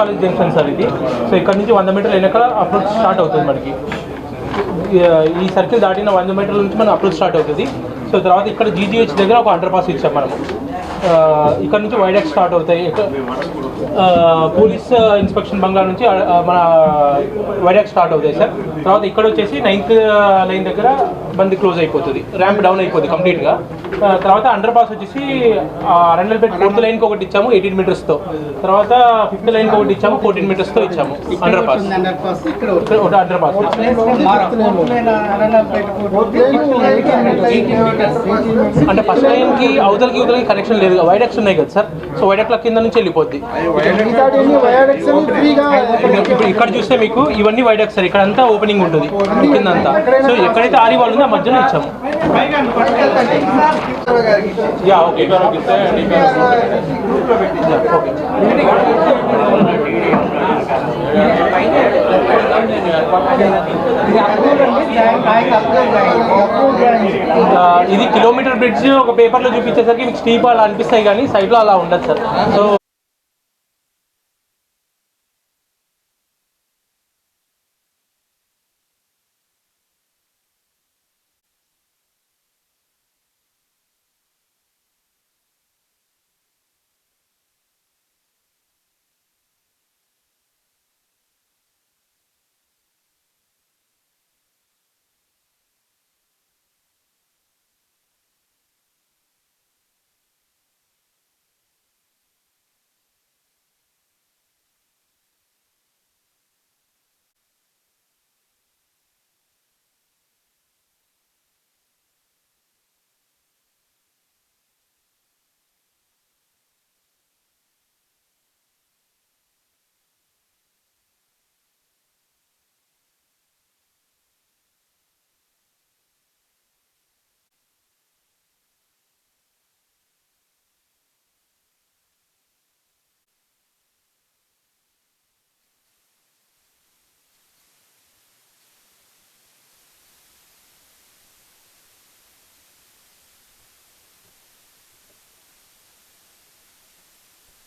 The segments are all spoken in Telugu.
కాలేజ్ జంక్షన్ సార్ ఇది. సో ఇక్కడ నుంచి 100 మీటర్లు వెనక అప్రోచ్ స్టార్ట్ అవుతుంది మనకి. ఈ సర్కిల్ దాటిన 100 మీటర్ల నుంచి మనం అప్రోచ్ స్టార్ట్ అవుతుంది. సో తర్వాత ఇక్కడ జీజీహెచ్ దగ్గర ఒక అండర్ పాస్ ఇచ్చాం మనము. ఇక్కడ నుంచి వైడాక్ స్టార్ట్ అవుతాయి. పోలీస్ ఇన్స్పెక్షన్ బంగ్లా నుంచి మన వైడాక్ స్టార్ట్ అవుతాయి సార్. తర్వాత ఇక్కడ వచ్చేసి 9th లైన్ దగ్గర బండి క్లోజ్ అయిపోతుంది, ర్యాంప్ డౌన్ అయిపోతుంది కంప్లీట్గా. తర్వాత అండర్ పాస్ వచ్చేసి రండల్పేట 4th లైన్కి ఒకటి ఇచ్చాము 18 మీటర్స్తో. తర్వాత 5th లైన్కి ఒకటి ఇచ్చాము 14 మీటర్స్తో ఇచ్చాము అండర్ పాస్. ఒకటి అండర్ పాస్ అంటే ఫస్ట్ లైన్కి అవతలకి ఇవతలకి కనెక్షన్ లేదు, వైడాక్స్ ఉన్నాయి కదా సార్. సో వైడాక్ల కింద నుంచి వెళ్ళిపోద్ది. ఇప్పుడు ఇక్కడ చూస్తే మీకు ఇవన్నీ వైడాక్స్ సార్. ఇక్కడ అంతా ఓపెనింగ్ ఉంటుంది కింద అంతా. సో ఎక్కడైతే ఆరి వాళ్ళు ఉందో ఆ మధ్యలో ఇచ్చాము. యా ఓకే ఇది కిలోమీటర్ బ్రిడ్జ్ ఒక పేపర్లో చూపించేసరికి మీకు స్టీప్ అలా అనిపిస్తాయి కానీ సైడ్లో అలా ఉండదు సార్. సో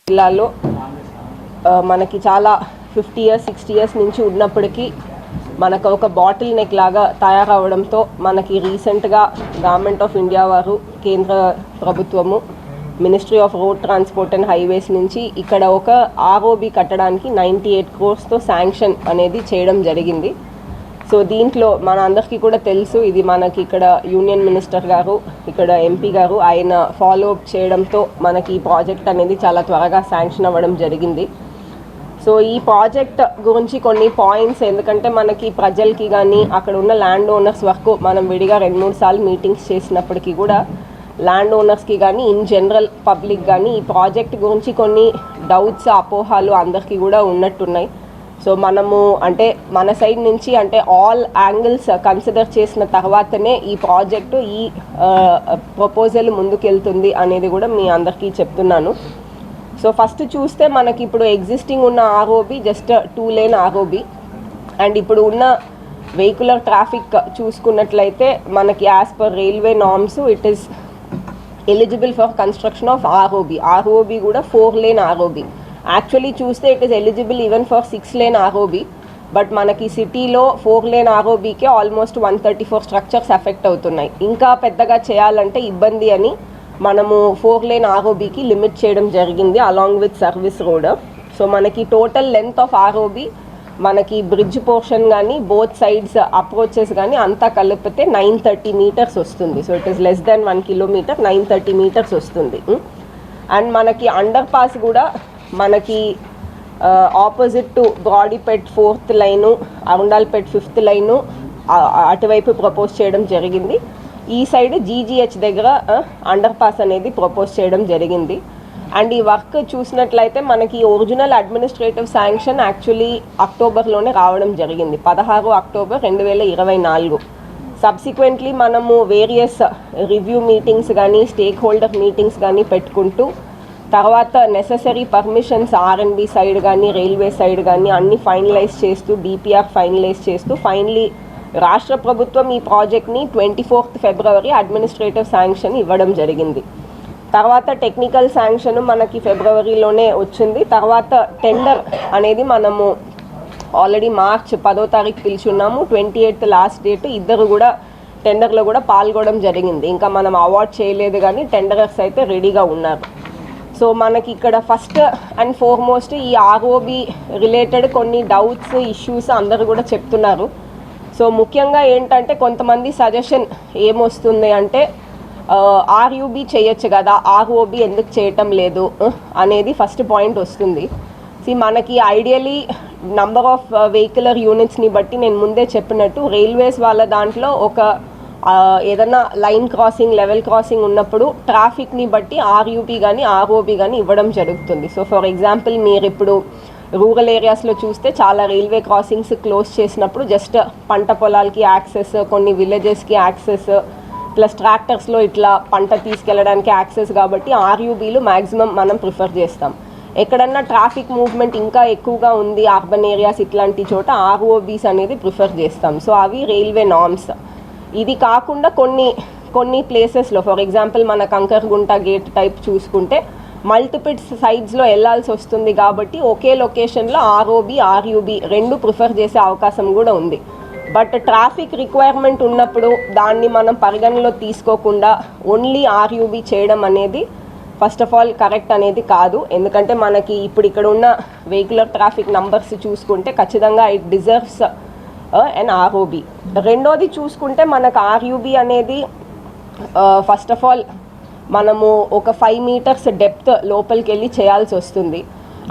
జిల్లాలో మనకి చాలా 50 years 60 years నుంచి ఉన్నప్పటికీ మనకు ఒక బాటిల్ నెక్ లాగా తయారవడంతో మనకి రీసెంట్గా గవర్నమెంట్ ఆఫ్ ఇండియా వారు, కేంద్ర ప్రభుత్వము, ministry of road transport and highways నుంచి ఇక్కడ ఒక ఆర్ఓబి కట్టడానికి 98 crores శాంక్షన్ అనేది చేయడం జరిగింది. సో దీంట్లో మన అందరికీ కూడా తెలుసు, ఇది మనకి ఇక్కడ యూనియన్ మినిస్టర్ గారు, ఇక్కడ ఎంపీ గారు ఆయన ఫాలో అప్ చేయడంతో మనకి ఈ ప్రాజెక్ట్ అనేది చాలా త్వరగా శాంక్షన్ అవ్వడం జరిగింది. సో ఈ ప్రాజెక్ట్ గురించి కొన్ని పాయింట్స్, ఎందుకంటే మనకి ప్రజలకి కానీ అక్కడ ఉన్న ల్యాండ్ ఓనర్స్ వరకు మనం విడిగా 2-3 సార్లు మీటింగ్స్ చేసినప్పటికీ కూడా ల్యాండ్ ఓనర్స్కి కానీ ఇన్ జనరల్ పబ్లిక్ కానీ ఈ ప్రాజెక్ట్ గురించి కొన్ని డౌట్స్, అపోహాలు అందరికీ కూడా ఉన్నట్టున్నాయి. సో మనము అంటే మన సైడ్ నుంచి అంటే ఆల్ యాంగిల్స్ కన్సిడర్ చేసిన తర్వాతనే ఈ ప్రాజెక్టు ఈ ప్రపోజల్ ముందుకెళ్తుంది అనేది కూడా మీ అందరికీ చెప్తున్నాను. సో ఫస్ట్ చూస్తే మనకి ఇప్పుడు ఎగ్జిస్టింగ్ ఉన్న ROB just 2 lane ROB. And ఇప్పుడు ఉన్న వెహికులర్ ట్రాఫిక్ చూసుకున్నట్లయితే మనకి as per railway norms it is eligible for construction of ROB. ROB కూడా 4 lane ఆర్ఓబి. యాక్చువల్లీ చూస్తే it is eligible even for 6 lane ROB. But మనకి సిటీలో 4 lane ఆర్ఓబికే ఆల్మోస్ట్ 134 స్ట్రక్చర్స్ ఎఫెక్ట్ అవుతున్నాయి. ఇంకా పెద్దగా చేయాలంటే ఇబ్బంది అని మనము 4 lane ఆర్ఓబికి లిమిట్ చేయడం జరిగింది along with service road. So మనకి టోటల్ లెంత్ ఆఫ్ ఆర్ఓబి మనకి బ్రిడ్జ్ పోర్షన్ కానీ బోత్ సైడ్స్ అప్రోచెస్ కానీ అంతా కలిపితే 930 meters వస్తుంది. So it is less than 1 kilometer 930 meters వస్తుంది. అండ్ మనకి అండర్ పాస్ కూడా మనకి opposite to Brodipet 4th line, Arundelpet 5th line అటువైపు ప్రపోజ్ చేయడం జరిగింది. ఈ సైడ్ జీజీహెచ్ దగ్గర అండర్ పాస్ అనేది ప్రపోజ్ చేయడం జరిగింది. అండ్ ఈ వర్క్ చూసినట్లయితే మనకి ఒరిజినల్ అడ్మినిస్ట్రేటివ్ శాంక్షన్ యాక్చువల్లీ అక్టోబర్లోనే రావడం జరిగింది, 16 October 2024. సబ్సిక్వెంట్లీ మనము వేరియస్ రివ్యూ మీటింగ్స్ కానీ స్టేక్ హోల్డర్ మీటింగ్స్ కానీ పెట్టుకుంటూ తర్వాత నెససరీ పర్మిషన్స్ ఆర్ఎండ్బి సైడ్ కానీ రైల్వే సైడ్ కానీ అన్ని ఫైనలైజ్ చేస్తూ డిపిఆర్ ఫైనలైజ్ చేస్తూ ఫైనలీ రాష్ట్ర ప్రభుత్వం ఈ ప్రాజెక్ట్ని 24th February అడ్మినిస్ట్రేటివ్ శాంక్షన్ ఇవ్వడం జరిగింది. తర్వాత టెక్నికల్ శాంక్షన్ మనకి ఫిబ్రవరిలోనే వచ్చింది. తర్వాత టెండర్ అనేది మనము ఆల్రెడీ మార్చ్ 10వ తారీఖు పిలిచున్నాము. 28th last date. ఇద్దరు కూడా టెండర్లో కూడా పాల్గొనడం జరిగింది. ఇంకా మనం అవార్డ్ చేయలేదు కానీ టెండరర్స్ అయితే రెడీగా ఉన్నారు. సో మనకి ఇక్కడ ఫస్ట్ అండ్ ఫార్మోస్ట్ ఈ ఆర్ఓబి రిలేటెడ్ కొన్ని డౌట్స్ ఇష్యూస్ అందరూ కూడా చెప్తున్నారు. సో ముఖ్యంగా ఏంటంటే కొంతమంది సజెషన్ ఏమొస్తుంది అంటే ఆర్యూబీ చేయొచ్చు కదా, ఆర్ఓబి ఎందుకు చేయటం లేదు అనేది ఫస్ట్ పాయింట్ వస్తుంది. మనకి ఐడియలీ నంబర్ ఆఫ్ వెహికులర్ యూనిట్స్ని బట్టి నేను ముందే చెప్పినట్టు రైల్వేస్ వాళ్ళ దాంట్లో ఒక ఏదైనా లైన్ క్రాసింగ్, లెవెల్ క్రాసింగ్ ఉన్నప్పుడు ట్రాఫిక్ని బట్టి ఆర్యూబీ కానీ ఆర్ఓబీ కానీ ఇవ్వడం జరుగుతుంది. సో ఫర్ ఎగ్జాంపుల్ మీరు ఇప్పుడు రూరల్ ఏరియాస్లో చూస్తే చాలా రైల్వే క్రాసింగ్స్ క్లోజ్ చేసినప్పుడు జస్ట్ పంట పొలాలకి యాక్సెస్, కొన్ని విలేజెస్కి యాక్సెస్, ప్లస్ ట్రాక్టర్స్లో ఇట్లా పంట తీసుకెళ్ళడానికి యాక్సెస్, కాబట్టి ఆర్యూబీలు మ్యాక్సిమం మనం ప్రిఫర్ చేస్తాం. ఎక్కడన్నా ట్రాఫిక్ మూవ్మెంట్ ఇంకా ఎక్కువగా ఉంది అర్బన్ ఏరియాస్ ఇట్లాంటి చోట ఆర్ఓబీస్ అనేది ప్రిఫర్ చేస్తాం. సో అవి రైల్వే నార్మ్స్. ఇది కాకుండా కొన్ని ప్లేసెస్లో ఫర్ ఎగ్జాంపుల్ మన కంకర్గుంట గేట్ టైప్ చూసుకుంటే మల్టిపుల్ సైడ్స్లో వెళ్ళాల్సి వస్తుంది కాబట్టి ఒకే లొకేషన్లో ఆర్ఓబి, ఆర్యూబీ రెండు ప్రిఫర్ చేసే అవకాశం కూడా ఉంది. బట్ ట్రాఫిక్ రిక్వైర్మెంట్ ఉన్నప్పుడు దాన్ని మనం పరిగణలో తీసుకోకుండా ఓన్లీ ఆర్యూబీ చేయడం అనేది ఫస్ట్ ఆఫ్ ఆల్ కరెక్ట్ అనేది కాదు. ఎందుకంటే మనకి ఇప్పుడు ఇక్కడ ఉన్న వెహికులర్ ట్రాఫిక్ నంబర్స్ చూసుకుంటే ఖచ్చితంగా ఇట్ డిజర్వ్స్ అండ్ ఆర్ఓబి. రెండోది చూసుకుంటే మనకు ఆర్యూబీ అనేది ఫస్ట్ ఆఫ్ ఆల్ మనము ఒక 5 meters డెప్త్ లోపలికి వెళ్ళి చేయాల్సి వస్తుంది.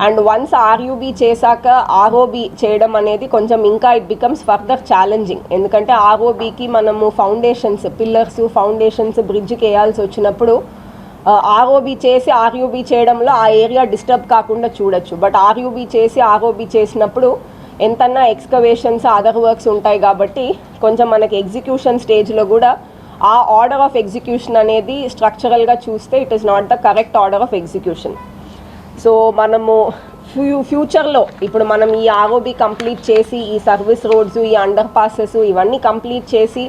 అండ్ వన్స్ ఆర్యూబీ చేశాక ఆర్ఓబీ చేయడం అనేది కొంచెం ఇంకా ఇట్ బికమ్స్ ఫర్దర్ ఛాలెంజింగ్. ఎందుకంటే ఆర్ఓబీకి మనము ఫౌండేషన్స్, పిల్లర్స్, ఫౌండేషన్స్, బ్రిడ్జ్కి వేయాల్సి వచ్చినప్పుడు ఆర్ఓబీ చేసి ఆర్యూబీ చేయడంలో ఆ ఏరియా డిస్టర్బ్ కాకుండా చూడొచ్చు. బట్ ఆర్యూబీ చేసి ఆర్ఓబీ చేసినప్పుడు ఎంతన్నా ఎక్స్కవేషన్స్, అదర్ వర్క్స్ ఉంటాయి కాబట్టి కొంచెం మనకి ఎగ్జిక్యూషన్ స్టేజ్లో కూడా ఆ ఆర్డర్ ఆఫ్ ఎగ్జిక్యూషన్ అనేది స్ట్రక్చరల్గా చూస్తే it is not the correct order of execution. So మనము ఫ్యూచర్లో ఇప్పుడు మనం ఈ ఆర్ఓబీ కంప్లీట్ చేసి ఈ సర్వీస్ రోడ్స్, ఈ అండర్ పాసెస్ ఇవన్నీ కంప్లీట్ చేసి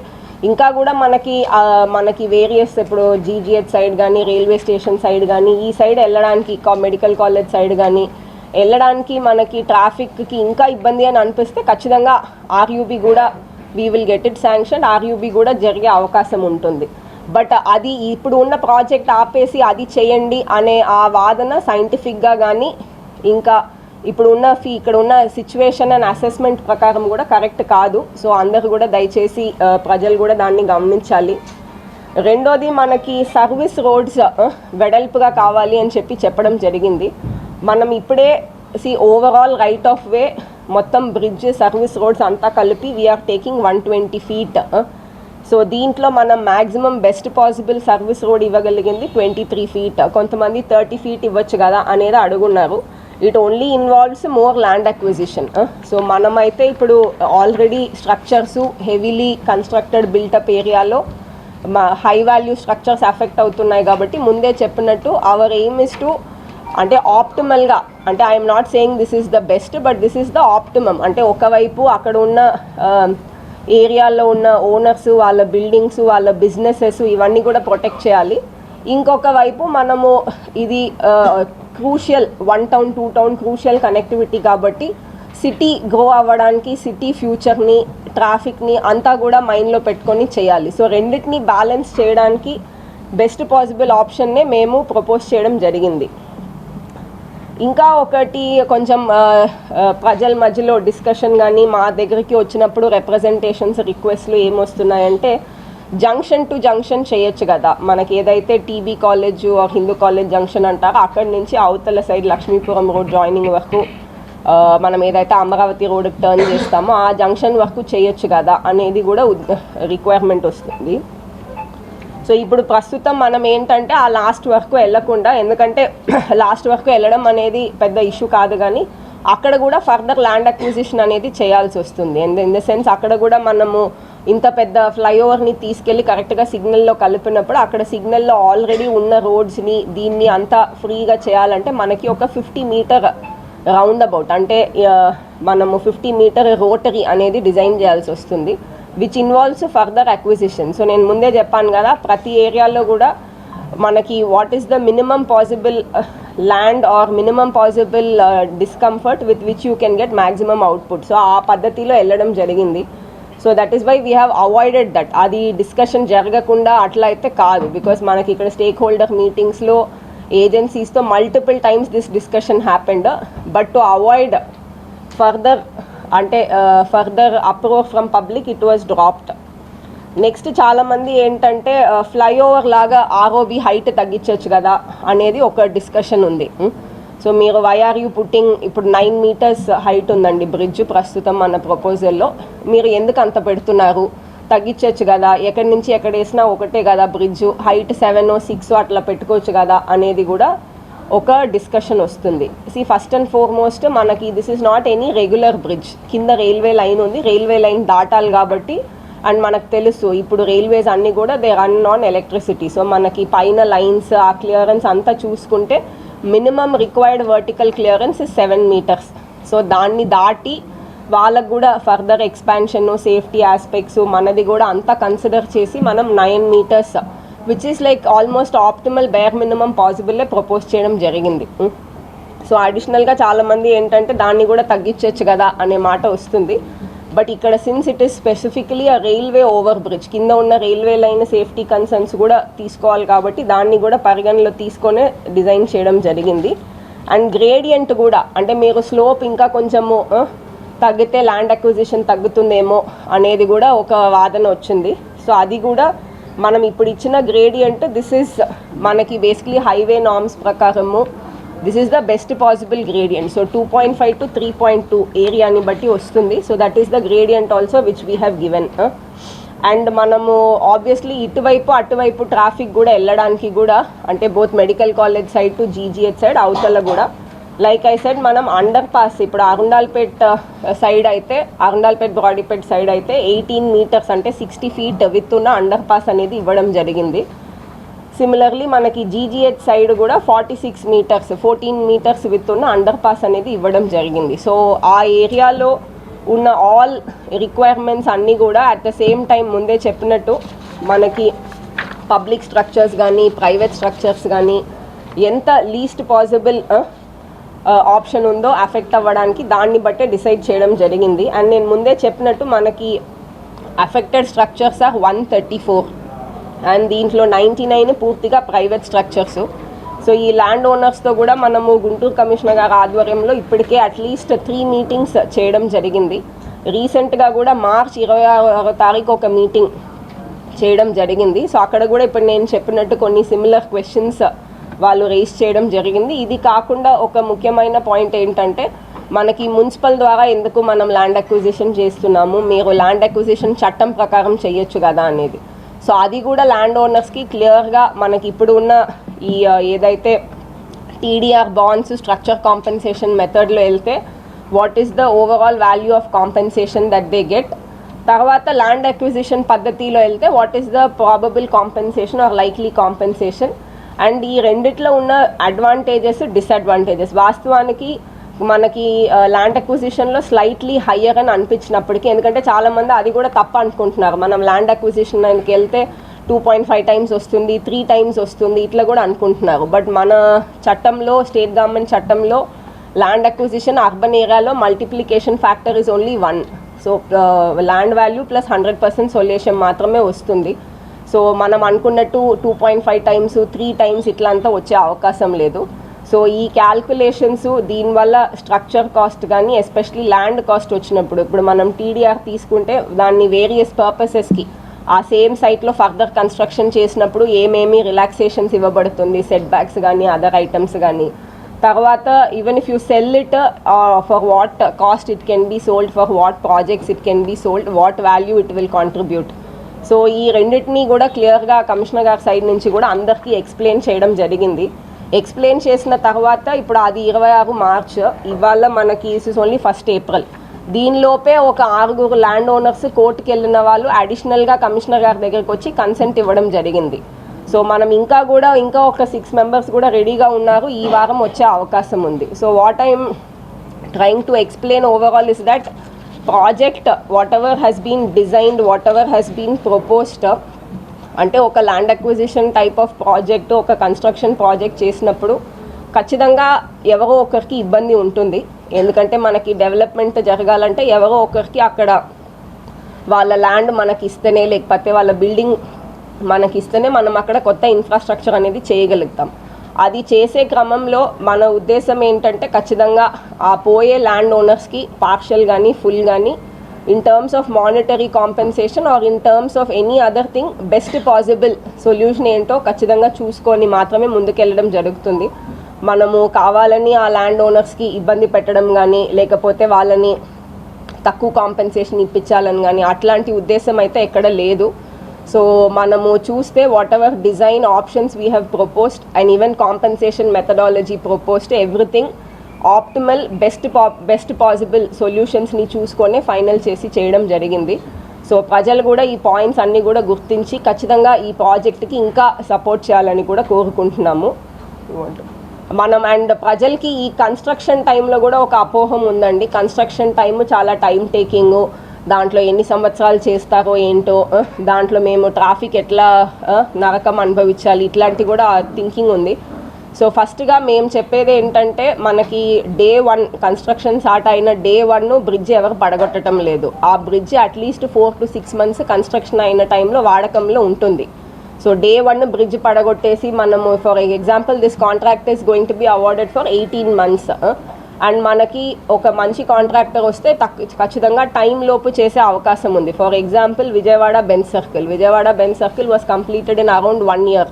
ఇంకా కూడా మనకి వేరియస్ ఇప్పుడు జీజీహెచ్ సైడ్ కానీ, రైల్వే స్టేషన్ సైడ్ కానీ, ఈ సైడ్ వెళ్ళడానికి మెడికల్ కాలేజ్ సైడ్ కానీ వెళ్ళడానికి మనకి ట్రాఫిక్కి ఇంకా ఇబ్బంది అని అనిపిస్తే ఖచ్చితంగా ఆర్యూబీ కూడా we will get it sanction, RUB కూడా జరిగే అవకాశం ఉంటుంది. బట్ అది ఇప్పుడు ఉన్న ప్రాజెక్ట్ ఆపేసి అది చేయండి అనే ఆ వాదన సైంటిఫిక్గా కానీ ఇంకా ఇక్కడ ఉన్న సిచ్యువేషన్ అండ్ అసెస్మెంట్ ప్రకారం కూడా కరెక్ట్ కాదు. సో అందరూ కూడా దయచేసి ప్రజలు కూడా దాన్ని గమనించాలి. రెండోది మనకి సర్వీస్ రోడ్స్ వెడల్పుగా కావాలి అని చెప్పడం జరిగింది. మనం ఇప్పుడే ఓవరాల్ రైట్ ఆఫ్ వే మొత్తం బ్రిడ్జ్, సర్వీస్ రోడ్స్ అంతా కలిపి వీఆర్ టేకింగ్ 120 feet. సో దీంట్లో మనం maximum best possible service road ఇవ్వగలిగింది 23 feet. కొంతమంది 30 feet ఇవ్వచ్చు కదా అనేది అడుగున్నారు. It only involves more land acquisition. So మనమైతే ఇప్పుడు already structures heavily constructed built up ఏరియాలో హై వాల్యూ స్ట్రక్చర్స్ ఎఫెక్ట్ అవుతున్నాయి కాబట్టి ముందే చెప్పినట్టు అవర్ ఎయిమ్ ఇస్ టు అంటే ఆప్టిమల్గా, అంటే I'm not saying this is the best but this is the optimum. అంటే ఒకవైపు అక్కడ ఉన్న ఏరియాలో ఉన్న ఓనర్స్, వాళ్ళ బిల్డింగ్స్, వాళ్ళ బిజినెసెస్ ఇవన్నీ కూడా ప్రొటెక్ట్ చేయాలి. ఇంకొక వైపు మనము ఇది crucial 1 town 2 town crucial connectivity కాబట్టి సిటీ గ్రో అవ్వడానికి, సిటీ ఫ్యూచర్ని, ట్రాఫిక్ని అంతా కూడా మైండ్లో పెట్టుకొని చేయాలి. సో రెండింటిని బ్యాలెన్స్ చేయడానికి బెస్ట్ పాసిబుల్ ఆప్షన్నే మేము ప్రపోజ్ చేయడం జరిగింది. ఇంకా ఒకటి కొంచెం ప్రజల మధ్యలో డిస్కషన్ కానీ మా దగ్గరికి వచ్చినప్పుడు రిప్రజెంటేషన్స్, రిక్వెస్ట్లు ఏమొస్తున్నాయంటే జంక్షన్ టు జంక్షన్ చేయొచ్చు కదా. మనకి ఏదైతే TB college Hindu college junction అంటారో అక్కడి నుంచి అవతల సైడ్ లక్ష్మీపురం రోడ్ జాయినింగ్ వరకు మనం ఏదైతే అమరావతి రోడ్కి టర్న్ చేస్తామో ఆ జంక్షన్ వరకు చేయొచ్చు కదా అనేది కూడా రిక్వైర్మెంట్ వస్తుంది. సో ఇప్పుడు ప్రస్తుతం మనం ఏంటంటే ఆ లాస్ట్ వరకు వెళ్ళకుండా, ఎందుకంటే లాస్ట్ వరకు వెళ్ళడం అనేది పెద్ద ఇష్యూ కాదు కానీ అక్కడ కూడా ఫర్దర్ ల్యాండ్ అక్విజిషన్ అనేది చేయాల్సి వస్తుంది. ఇన్ ద సెన్స్ అక్కడ కూడా మనము ఇంత పెద్ద ఫ్లైఓవర్ని తీసుకెళ్ళి కరెక్ట్గా సిగ్నల్లో కలిపినప్పుడు అక్కడ సిగ్నల్లో ఆల్రెడీ ఉన్న రోడ్స్ని దీన్ని అంతా ఫ్రీగా చేయాలంటే మనకి ఒక 50 meter రౌండ్ అబౌట్, అంటే మనము 50 meter రోటరీ అనేది డిజైన్ చేయాల్సి వస్తుంది, which involves further acquisition. So నేను ముందే చెప్పాను కదా, ప్రతి ఏరియాలో కూడా మనకి what is the minimum possible land or minimum possible discomfort with which you can get maximum output. So ఆ పద్ధతిలో వెళ్ళడం జరిగింది. So that is why we have avoided that. అది డిస్కషన్ జరగకుండా అట్లా అయితే కాదు, బికాస్ మనకి ఇక్కడ స్టేక్ హోల్డర్ మీటింగ్స్లో ఏజెన్సీస్తో multiple times this discussion happened. But to avoid further further approach from public it was dropped. Next చాలామంది ఏంటంటే ఫ్లైఓవర్ లాగా ఆర్ఓబి హైట్ తగ్గించవచ్చు కదా అనేది ఒక డిస్కషన్ ఉంది. సో మీరు వైఆర్యూ పుట్టింగ్ ఇప్పుడు 9 meters హైట్ ఉందండి బ్రిడ్జ్ ప్రస్తుతం మన ప్రపోజల్లో. మీరు ఎందుకు అంత పెడుతున్నారు, తగ్గించవచ్చు కదా, ఎక్కడి నుంచి ఎక్కడ వేసినా ఒకటే కదా బ్రిడ్జ్, హైట్ 7 or 6 అట్లా పెట్టుకోవచ్చు కదా అనేది కూడా ఒక డిస్కషన్ వస్తుంది. ఫస్ట్ అండ్ ఫార్మోస్ట్ మనకి this is not any regular bridge. కింద రైల్వే లైన్ ఉంది, రైల్వే లైన్ దాటాలి కాబట్టి. అండ్ మనకు తెలుసు ఇప్పుడు రైల్వేస్ అన్నీ కూడా they run on electricity. So మనకి పైన లైన్స్ ఆ క్లియరెన్స్ అంతా చూసుకుంటే minimum required vertical clearance 7 meters. So దాన్ని దాటి వాళ్ళకు కూడా ఫర్దర్ ఎక్స్పాన్షన్ సేఫ్టీ ఆస్పెక్ట్స్ మనది కూడా అంతా కన్సిడర్ చేసి మనం 9 meters which is like almost optimal bare minimum పాసిబుల్లే ప్రపోజ్ చేయడం జరిగింది. సో అడిషనల్గా చాలామంది ఏంటంటే దాన్ని కూడా తగ్గించవచ్చు కదా అనే మాట వస్తుంది. బట్ ఇక్కడ సిన్స్ ఇట్ ఈస్ స్పెసిఫికలీ ఆ రైల్వే ఓవర్ బ్రిడ్జ్, కింద ఉన్న రైల్వే లైన్ సేఫ్టీ కన్సర్న్స్ కూడా తీసుకోవాలి కాబట్టి దాన్ని కూడా పరిగణలో తీసుకొనే డిజైన్ చేయడం జరిగింది. అండ్ గ్రేడియంట్ కూడా అంటే మీరు స్లోప్ ఇంకా కొంచెము తగ్గితే ల్యాండ్ అక్విజిషన్ తగ్గుతుందేమో అనేది కూడా ఒక వాదన వచ్చింది. సో అది కూడా మనం ఇప్పుడు ఇచ్చిన గ్రేడియంట్ దిస్ ఈజ్ మనకి బేసిక్లీ హైవే నార్మ్స్ ప్రకారము this is the best possible gradient. So 2.5 to 3.2 ఏరియాని బట్టి వస్తుంది. So that is the gradient also which we have given. And మనము ఆబ్వియస్లీ ఇటువైపు అటువైపు ట్రాఫిక్ కూడా వెళ్ళడానికి కూడా అంటే both medical college side to GGH side అవతల కూడా లైక్ ఐ సెడ్ మనం అండర్ పాస్ ఇప్పుడు అరుండాల్పేట్ సైడ్ అయితే అరుండాల్పేట్ బ్రాడీపేట్ సైడ్ అయితే 18 meters అంటే 60 feet విత్ ఉన్న అండర్ పాస్ అనేది ఇవ్వడం జరిగింది. సిమిలర్లీ మనకి జీజీహెచ్ సైడ్ కూడా 46 meters 14 meters విత్ ఉన్న అండర్ పాస్ అనేది ఇవ్వడం జరిగింది. సో ఆ ఏరియాలో ఉన్న ఆల్ రిక్వైర్మెంట్స్ అన్నీ కూడా అట్ ద సేమ్ టైం ముందే చెప్పినట్టు మనకి పబ్లిక్ స్ట్రక్చర్స్ కానీ ప్రైవేట్ స్ట్రక్చర్స్ కానీ ఎంత లీస్ట్ పాసిబుల్ ఆప్షన్ ఉందో అఫెక్ట్ అవ్వడానికి దాన్ని బట్టే డిసైడ్ చేయడం జరిగింది. అండ్ నేను ముందే చెప్పినట్టు మనకి అఫెక్టెడ్ స్ట్రక్చర్స్ ఆర్ 134 అండ్ దీంట్లో 99 పూర్తిగా ప్రైవేట్ స్ట్రక్చర్స్. సో ఈ ల్యాండ్ ఓనర్స్తో కూడా మనము గుంటూరు కమిషనర్ గారి ఆధ్వర్యంలో ఇప్పటికే అట్లీస్ట్ 3 meetings చేయడం జరిగింది. రీసెంట్గా కూడా March 26 ఒక మీటింగ్ చేయడం జరిగింది. సో అక్కడ కూడా ఇప్పుడు నేను చెప్పినట్టు కొన్ని సిమిలర్ క్వశ్చన్స్ వాళ్ళు రేస్ చేయడం జరిగింది. ఇది కాకుండా ఒక ముఖ్యమైన పాయింట్ ఏంటంటే మనకి మున్సిపల్ ద్వారా ఎందుకు మనం ల్యాండ్ అక్విజిషన్ చేస్తున్నాము, మీరు ల్యాండ్ అక్విజిషన్ చట్టం ప్రకారం చేయొచ్చు కదా అనేది. సో అది కూడా ల్యాండ్ ఓనర్స్కి క్లియర్గా మనకి ఇప్పుడు ఉన్న ఈ ఏదైతే టీడీఆర్ బాండ్స్ స్ట్రక్చర్ కాంపెన్సేషన్ మెథడ్లో వెళ్తే what is the overall value of compensation that they get, తర్వాత ల్యాండ్ అక్విజిషన్ పద్ధతిలో వెళ్తే what is the probable compensation or likely compensation. And ఈ రెండిట్లో ఉన్న అడ్వాంటేజెస్ డిసడ్వాంటేజెస్ వాస్తవానికి మనకి ల్యాండ్ అక్విజిషన్లో స్లైట్లీ హయ్యర్ అని అనిపించినప్పటికీ, ఎందుకంటే చాలామంది అది కూడా తప్ప అనుకుంటున్నారు, మనం ల్యాండ్ అక్విజిషన్కి వెళ్తే 2.5 times వస్తుంది 3 times వస్తుంది ఇట్లా కూడా అనుకుంటున్నారు. బట్ మన చట్టంలో స్టేట్ గవర్నమెంట్ చట్టంలో ల్యాండ్ అక్విజిషన్ అర్బన్ ఏరియాలో multiplication factor is only 1. So land value plus 100% solution మాత్రమే వస్తుంది. సో మనం అనుకున్నట్టు 2.5 times 3 times ఇట్లా అంతా వచ్చే అవకాశం లేదు. సో ఈ క్యాల్కులేషన్స్ దీనివల్ల స్ట్రక్చర్ కాస్ట్ కానీ ఎస్పెషలీ ల్యాండ్ కాస్ట్ వచ్చినప్పుడు ఇప్పుడు మనం టీడీఆర్ తీసుకుంటే దాన్ని వేరియస్ పర్పసెస్కి ఆ సేమ్ సైట్లో ఫర్దర్ కన్స్ట్రక్షన్ చేసినప్పుడు ఏమేమి రిలాక్సేషన్స్ ఇవ్వబడుతుంది, సెట్ బ్యాక్స్ కానీ అదర్ ఐటమ్స్ కానీ, తర్వాత even if you sell it for what cost it can be sold, for what projects it can be sold, what value it will contribute. So ఈ రెండింటినీ కూడా క్లియర్గా కమిషనర్ గారి సైడ్ నుంచి కూడా అందరికీ ఎక్స్ప్లెయిన్ చేయడం జరిగింది. ఎక్స్ప్లెయిన్ చేసిన తర్వాత ఇప్పుడు అది 26 March, ఇవాళ మనకి ఇస్ ఓన్లీ 1st April. దీనిలోపే ఒక 6 ల్యాండ్ ఓనర్స్ కోర్టుకి వెళ్ళిన వాళ్ళు అడిషనల్గా కమిషనర్ గారి దగ్గరికి వచ్చి కన్సెంట్ ఇవ్వడం జరిగింది. సో మనం ఇంకా ఒక 6 members కూడా రెడీగా ఉన్నారు, ఈ వారం వచ్చే అవకాశం ఉంది. So what I'm trying to explain overall is that project whatever has been designed, whatever has been proposed, అంటే ఒక land acquisition type of project, ఒక కన్స్ట్రక్షన్ ప్రాజెక్ట్ చేసినప్పుడు ఖచ్చితంగా ఎవరో ఒకరికి ఇబ్బంది ఉంటుంది. ఎందుకంటే మనకి డెవలప్మెంట్ జరగాలంటే ఎవరో ఒకరికి అక్కడ వాళ్ళ ల్యాండ్ మనకి ఇస్తేనే, లేకపోతే వాళ్ళ బిల్డింగ్ మనకి ఇస్తేనే మనం అక్కడ కొత్త ఇన్ఫ్రాస్ట్రక్చర్ అనేది చేయగలుగుతాం. అది చేసే క్రమంలో మన ఉద్దేశం ఏంటంటే ఖచ్చితంగా ఆ పోయే ల్యాండ్ ఓనర్స్కి పార్షియల్ కానీ ఫుల్ కానీ in terms of monetary compensation or in terms of any other thing best possible solution ఏంటో ఖచ్చితంగా చూసుకొని మాత్రమే ముందుకెళ్ళడం జరుగుతుంది. మనము కావాలని ఆ ల్యాండ్ ఓనర్స్కి ఇబ్బంది పెట్టడం కానీ, లేకపోతే వాళ్ళని తక్కువ కాంపెన్సేషన్ ఇప్పించాలని కానీ అట్లాంటి ఉద్దేశం అయితే ఎక్కడ లేదు. సో మనము చూస్తే whatever design options we have proposed and even compensation methodology proposed, everything optimal best possible సొల్యూషన్స్ని చూసుకొని ఫైనల్ చేసి చేయడం జరిగింది. సో ప్రజలు కూడా ఈ పాయింట్స్ అన్నీ కూడా గుర్తించి ఖచ్చితంగా ఈ ప్రాజెక్ట్కి ఇంకా సపోర్ట్ చేయాలని కూడా కోరుకుంటున్నాము మనం. అండ్ ప్రజలకి ఈ కన్స్ట్రక్షన్ టైంలో కూడా ఒక అపోహం ఉందండి. కన్స్ట్రక్షన్ టైం చాలా టైం టేకింగ్, దాంట్లో ఎన్ని సంవత్సరాలు చేస్తారో ఏంటో, దాంట్లో మేము ట్రాఫిక్ ఎట్లా నరకం అనుభవించాలి, ఇట్లాంటి కూడా థింకింగ్ ఉంది. సో ఫస్ట్గా మేము చెప్పేది ఏంటంటే మనకి డే 1 కన్స్ట్రక్షన్ స్టార్ట్ అయిన డే 1 బ్రిడ్జ్ ఎవరు పడగొట్టడం లేదు. ఆ bridge at least 4 to 6 months construction అయిన టైంలో వాడకంలో ఉంటుంది. సో డే 1 బ్రిడ్జ్ పడగొట్టేసి మనము for example this contract is going to be awarded for 18 months and మనకి ఒక మంచి కాంట్రాక్టర్ వస్తే ఖచ్చితంగా టైం లోపు చేసే అవకాశం ఉంది. For example Vijayawada Benz circle was completed in around 1 year.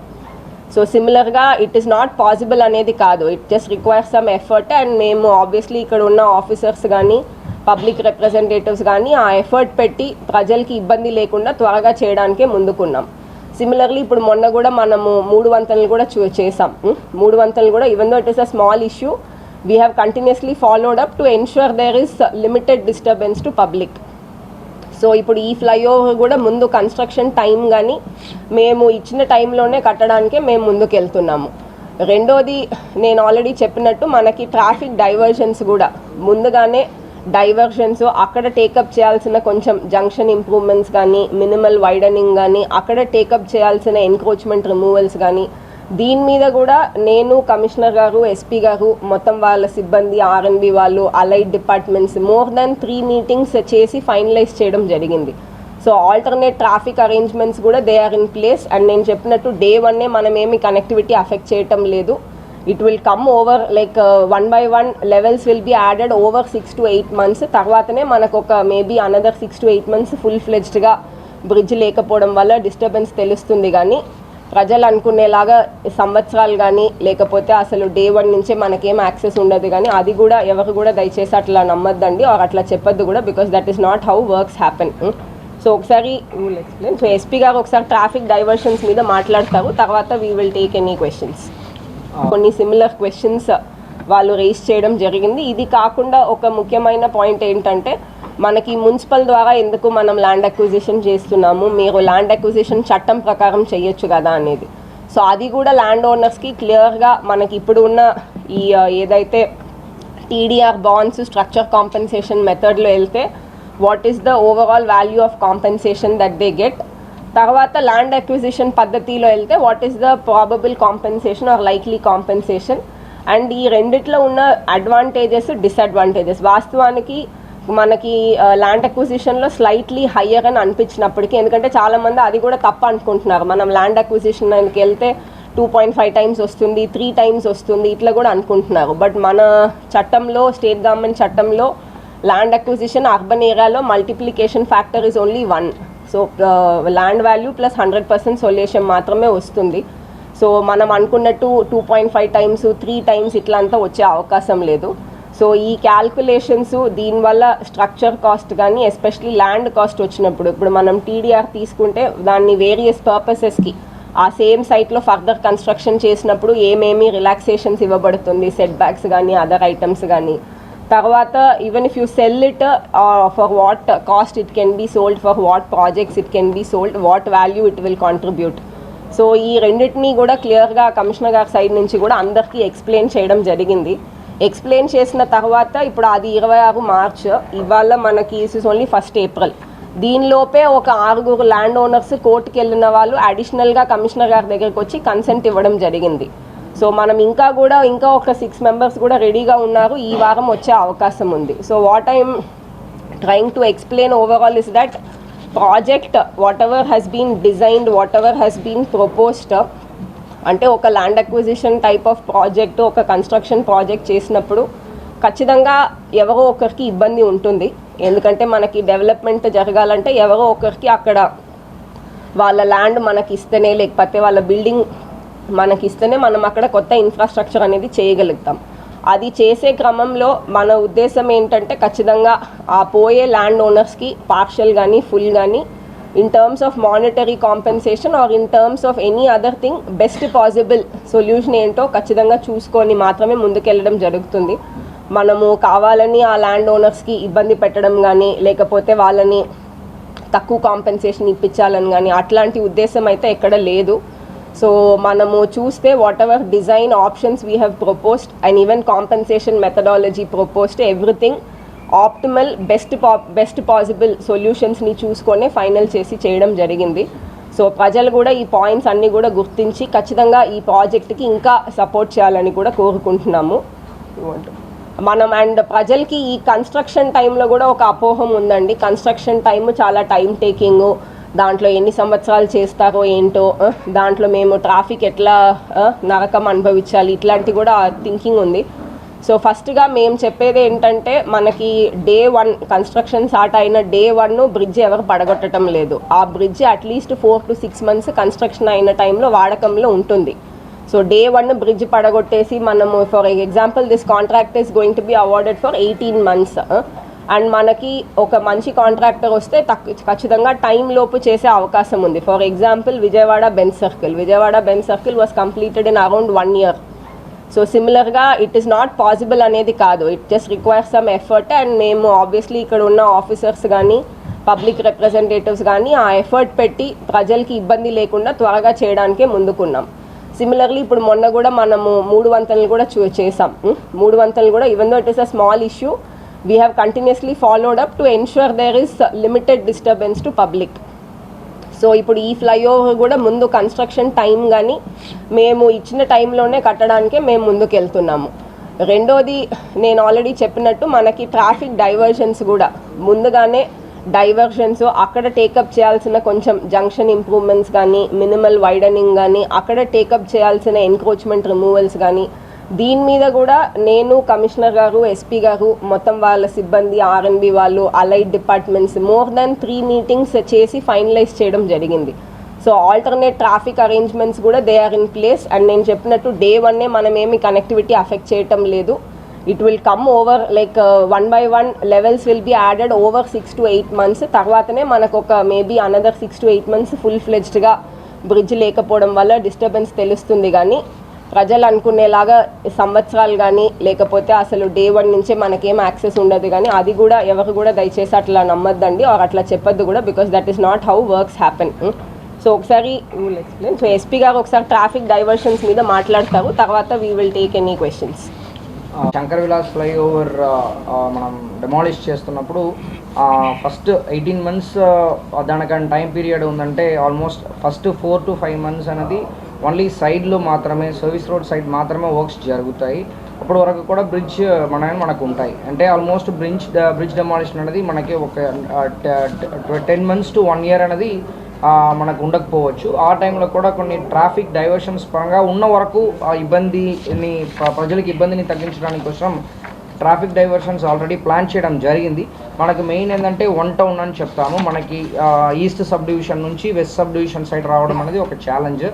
So సిమిలర్గా ఇట్ ఈస్ నాట్ పాసిబుల్ అనేది కాదు, it just requires some effort. And మేము ఆబ్వియస్లీ ఇక్కడ ఉన్న ఆఫీసర్స్ కానీ పబ్లిక్ రిప్రజెంటేటివ్స్ కానీ ఆ ఎఫర్ట్ పెట్టి ప్రజలకి ఇబ్బంది లేకుండా త్వరగా చేయడానికే ముందుకున్నాం. సిమిలర్లీ ఇప్పుడు మొన్న కూడా మనము 3 వంతెనలు కూడా చేసాం. 3 వంతెనలు కూడా even though it is a small issue, we have continuously followed up to ensure there is limited disturbance to public. So ఇప్పుడు ఈ ఫ్లైఓవర్ కూడా ముందు కన్స్ట్రక్షన్ టైం కానీ మేము ఇచ్చిన టైంలోనే కట్టడానికే మేము ముందుకు వెళ్తున్నాము. రెండోది నేను ఆల్రెడీ చెప్పినట్టు మనకి ట్రాఫిక్ డైవర్షన్స్ కూడా ముందుగానే డైవర్షన్స్ అక్కడ టేకప్ చేయాల్సిన కొంచెం జంక్షన్ ఇంప్రూవ్మెంట్స్ కానీ, మినిమల్ వైడనింగ్ కానీ, అక్కడ టేకప్ చేయాల్సిన ఎన్క్రోచ్మెంట్ రిమూవల్స్ కానీ, దీని మీద కూడా నేను కమిషనర్ గారు, ఎస్పీ గారు, మొత్తం వాళ్ళ సిబ్బంది, ఆర్ఎన్బి వాళ్ళు, allied departments more than 3 meetings చేసి ఫైనలైజ్ చేయడం జరిగింది. సో ఆల్టర్నేట్ ట్రాఫిక్ అరేంజ్మెంట్స్ కూడా they are in place. And నేను చెప్పినట్టు డే 1 మనం ఏమి కనెక్టివిటీ అఫెక్ట్ చేయటం లేదు. It will come over like 1 by 1 levels will be added over 6 to 8 months. తర్వాతనే మనకు ఒక maybe another 6 to 8 months full ఫ్లెడ్జ్డ్గా బ్రిడ్జ్ లేకపోవడం వల్ల డిస్టర్బెన్స్ తెలుస్తుంది. కానీ ప్రజలు అనుకునేలాగా సంవత్సరాలు కానీ లేకపోతే అసలు డే 1 నుంచే మనకేం యాక్సెస్ ఉండదు. కానీ అది కూడా ఎవరు కూడా దయచేసి అట్లా నమ్మద్దండి ఆర్ అట్లా చెప్పొద్దు కూడా, because that is not how works happen. So ఒకసారి సో ఎస్పీ గారు ఒకసారి ట్రాఫిక్ డైవర్షన్స్ మీద మాట్లాడతారు, తర్వాత we will take any questions. కొన్ని సిమిలర్ క్వశ్చన్స్ వాళ్ళు రేస్ చేయడం జరిగింది. ఇది కాకుండా ఒక ముఖ్యమైన పాయింట్ ఏంటంటే మనకి మున్సిపల్ ద్వారా ఎందుకు మనం ల్యాండ్ అక్విజిషన్ చేస్తున్నాము, మీరు ల్యాండ్ అక్విజిషన్ చట్టం ప్రకారం చేయొచ్చు కదా అనేది. సో అది కూడా ల్యాండ్ ఓనర్స్కి క్లియర్గా మనకి ఇప్పుడు ఉన్న ఈ ఏదైతే టీడీఆర్ బాండ్స్ స్ట్రక్చర్ కాంపెన్సేషన్ మెథడ్లో వెళ్తే what is the overall value of compensation that they get, తర్వాత ల్యాండ్ అక్విజిషన్ పద్ధతిలో వెళ్తే what is the probable compensation or likely compensation. And ఈ రెండిట్లో ఉన్న అడ్వాంటేజెస్, డిసడ్వాంటేజెస్ వాస్తవానికి మనకి ల్యాండ్ అక్విజిషన్లో స్లైట్లీ హయ్యర్ అని అనిపించినప్పటికీ, ఎందుకంటే చాలామంది అది కూడా తప్పు అనుకుంటున్నారు, మనం ల్యాండ్ అక్విజిషన్కి వెళ్తే 2.5 times వస్తుంది, 3 times వస్తుంది, ఇట్లా కూడా అనుకుంటున్నారు. బట్ మన చట్టంలో, స్టేట్ గవర్నమెంట్ చట్టంలో ల్యాండ్ అక్విజిషన్ అర్బన్ ఏరియాలో multiplication factor is only 1. So land value plus 100% solution మాత్రమే వస్తుంది. సో మనం అనుకున్నట్టు 2.5 times, 3 times ఇట్లా అంతా వచ్చే అవకాశం లేదు. సో ఈ క్యాల్కులేషన్స్ దీనివల్ల స్ట్రక్చర్ కాస్ట్ కానీ ఎస్పెషలీ ల్యాండ్ కాస్ట్ వచ్చినప్పుడు, ఇప్పుడు మనం టీడీఆర్ తీసుకుంటే దాన్ని వేరియస్ పర్పసెస్కి ఆ సేమ్ సైట్లో ఫర్దర్ కన్స్ట్రక్షన్ చేసినప్పుడు ఏమేమి రిలాక్సేషన్స్ ఇవ్వబడుతుంది, సెట్ బ్యాక్స్ కానీ అదర్ ఐటమ్స్ కానీ, తర్వాత even if you sell it for what cost it can be sold, for what projects it can be sold, what value it will contribute. So ఈ రెండింటినీ కూడా క్లియర్గా కమిషనర్ గారి సైడ్ నుంచి కూడా అందరికీ ఎక్స్ప్లెయిన్ చేయడం జరిగింది. ఎక్స్ప్లెయిన్ చేసిన తర్వాత ఇప్పుడు అది 26 March, ఇవాళ మనకి ఇస్ ఓన్లీ 1st April. దీనిలోపే ఒక 6 ల్యాండ్ ఓనర్స్ కోర్టుకి వెళ్ళిన వాళ్ళు అడిషనల్గా కమిషనర్ గారి దగ్గరికి వచ్చి కన్సెంట్ ఇవ్వడం జరిగింది. సో మనం ఇంకా ఒక 6 మెంబర్స్ కూడా రెడీగా ఉన్నారు, ఈ వారం వచ్చే అవకాశం ఉంది. So what I'm trying to explain overall is that project whatever has been designed, whatever has been proposed, అంటే ఒక land acquisition type of project, ఒక కన్స్ట్రక్షన్ ప్రాజెక్ట్ చేసినప్పుడు ఖచ్చితంగా ఎవరో ఒకరికి ఇబ్బంది ఉంటుంది. ఎందుకంటే మనకి డెవలప్మెంట్ జరగాలంటే ఎవరో ఒకరికి అక్కడ వాళ్ళ ల్యాండ్ మనకి ఇస్తేనే, లేకపోతే వాళ్ళ బిల్డింగ్ మనకి ఇస్తేనే మనం అక్కడ కొత్త ఇన్ఫ్రాస్ట్రక్చర్ అనేది చేయగలుగుతాం. అది చేసే క్రమంలో మన ఉద్దేశం ఏంటంటే ఖచ్చితంగా ఆ పోయే ల్యాండ్ ఓనర్స్కి పార్షియల్ కానీ ఫుల్ కానీ in terms of monetary compensation or in terms of any other thing best possible solution ఏంటో ఖచ్చితంగా చూసుకొని మాత్రమే ముందుకెళ్ళడం జరుగుతుంది. మనము కావాలని ఆ ల్యాండ్ ఓనర్స్కి ఇబ్బంది పెట్టడం కానీ, లేకపోతే వాళ్ళని తక్కువ కాంపెన్సేషన్ ఇప్పించాలని కానీ అట్లాంటి ఉద్దేశం అయితే ఎక్కడ లేదు. సో మనము చూస్తే whatever design options we have proposed and even compensation methodology proposed, everything optimal best possible సొల్యూషన్స్ని చూసుకొనే ఫైనల్ చేసి చేయడం జరిగింది. సో ప్రజలు కూడా ఈ పాయింట్స్ అన్నీ కూడా గుర్తించి ఖచ్చితంగా ఈ ప్రాజెక్ట్కి ఇంకా సపోర్ట్ చేయాలని కూడా కోరుకుంటున్నాము. మనం అండ్ ప్రజలకి ఈ కన్స్ట్రక్షన్ టైంలో కూడా ఒక అపోహం ఉందండి. కన్స్ట్రక్షన్ టైం చాలా టైం టేకింగ్, దాంట్లో ఎన్ని సంవత్సరాలు చేస్తారో ఏంటో, దాంట్లో మేము ట్రాఫిక్ ఎట్లా నరకం అనుభవించాలి, ఇట్లాంటి కూడా థింకింగ్ ఉంది. సో ఫస్ట్గా మేము చెప్పేది ఏంటంటే మనకి డే 1 కన్స్ట్రక్షన్ స్టార్ట్ అయిన డే 1 బ్రిడ్జ్ ఎవరు పడగొట్టడం లేదు. ఆ bridge at least 4 to 6 months construction అయిన టైంలో వాడకంలో ఉంటుంది. సో డే 1 బ్రిడ్జ్ పడగొట్టేసి మనము for example this contract is going to be awarded for 18 months and మనకి ఒక మంచి కాంట్రాక్టర్ వస్తే ఖచ్చితంగా టైం లోపు చేసే అవకాశం ఉంది. For example Vijayawada Benz circle was completed in around 1 year. So సిమిలర్గా ఇట్ ఈస్ నాట్ పాసిబుల్ అనేది కాదు, it just requires some effort. And మేము ఆబ్వియస్లీ ఇక్కడ ఉన్న ఆఫీసర్స్ కానీ పబ్లిక్ రిప్రజెంటేటివ్స్ కానీ ఆ ఎఫర్ట్ పెట్టి ప్రజలకి ఇబ్బంది లేకుండా త్వరగా చేయడానికే ముందుకున్నాం. సిమిలర్లీ ఇప్పుడు మొన్న కూడా మనము 3 వంతెనలు కూడా చేసాం. 3 వంతెనలు కూడా even though it is a small issue, we have continuously followed up to ensure there is limited disturbance to public. So ఇప్పుడు ఈ ఫ్లైఓవర్ కూడా ముందు కన్స్ట్రక్షన్ టైం కానీ మేము ఇచ్చిన టైంలోనే కట్టడానికే మేము ముందుకు వెళ్తున్నాము. రెండోది నేను ఆల్రెడీ చెప్పినట్టు మనకి ట్రాఫిక్ డైవర్షన్స్ కూడా ముందుగానే డైవర్షన్స్ అక్కడ టేకప్ చేయాల్సిన కొంచెం జంక్షన్ ఇంప్రూవ్మెంట్స్ కానీ, మినిమల్ వైడనింగ్ కానీ, అక్కడ టేకప్ చేయాల్సిన ఎన్క్రోచ్మెంట్ రిమూవల్స్ కానీ, దీని మీద కూడా నేను కమిషనర్ గారు, ఎస్పీ గారు, మొత్తం వాళ్ళ సిబ్బంది, ఆర్ఎన్బి వాళ్ళు, allied departments more than 3 meetings చేసి ఫైనలైజ్ చేయడం జరిగింది. సో ఆల్టర్నేట్ ట్రాఫిక్ అరేంజ్మెంట్స్ కూడా they are in place. And నేను చెప్పినట్టు డే 1 మనం ఏమి కనెక్టివిటీ అఫెక్ట్ చేయటం లేదు. It will come over like 1 by 1 levels will be added over 6 to 8 months. తర్వాతనే మనకు ఒక maybe another 6 to 8 months full ఫ్లెడ్జ్డ్గా బ్రిడ్జ్ లేకపోవడం వల్ల డిస్టర్బెన్స్ తెలుస్తుంది. కానీ ప్రజలు అనుకునేలాగా సంవత్సరాలు కానీ లేకపోతే అసలు డే 1 నుంచే మనకేం యాక్సెస్ ఉండదు. కానీ అది కూడా ఎవరు కూడా దయచేసి అట్లా నమ్మద్దండి ఆర్ అట్లా చెప్పొద్దు కూడా, because that is not how works happen. So ఒకసారి విల్ ఎక్స్ప్లెయిన్. సో ఎస్పీ గారు ఒకసారి ట్రాఫిక్ డైవర్షన్స్ మీద మాట్లాడతారు, తర్వాత we will take any questions. Shankar Vilas flyover మనం డెమాలిష్ చేస్తున్నప్పుడు ఫస్ట్ 18 months దానికన్నా టైం పీరియడ్ ఉందంటే ఆల్మోస్ట్ ఫస్ట్ 4 to 5 months అనేది ఓన్లీ సైడ్లో మాత్రమే, సర్వీస్ రోడ్ సైడ్ మాత్రమే వర్క్స్ జరుగుతాయి. అప్పటి వరకు కూడా బ్రిడ్జ్ మనకు ఉంటాయి. అంటే ఆల్మోస్ట్ బ్రిడ్జ్ డెమాలిషన్ అనేది మనకి ఒక 10 months to 1 year అనేది మనకు ఉండకపోవచ్చు. ఆ టైంలో కూడా కొన్ని ట్రాఫిక్ డైవర్షన్స్ పరంగా ఉన్న వరకు ఆ ఇబ్బందిని, ప్రజలకు ఇబ్బందిని తగ్గించడానికి కోసం ట్రాఫిక్ డైవర్షన్స్ ఆల్రెడీ ప్లాన్ చేయడం జరిగింది. మనకు మెయిన్ ఏంటంటే 1 town అని చెప్తాము. మనకి ఈస్ట్ సబ్ డివిజన్ నుంచి వెస్ట్ సబ్ డివిజన్ సైడ్ రావడం అనేది ఒక ఛాలెంజ్.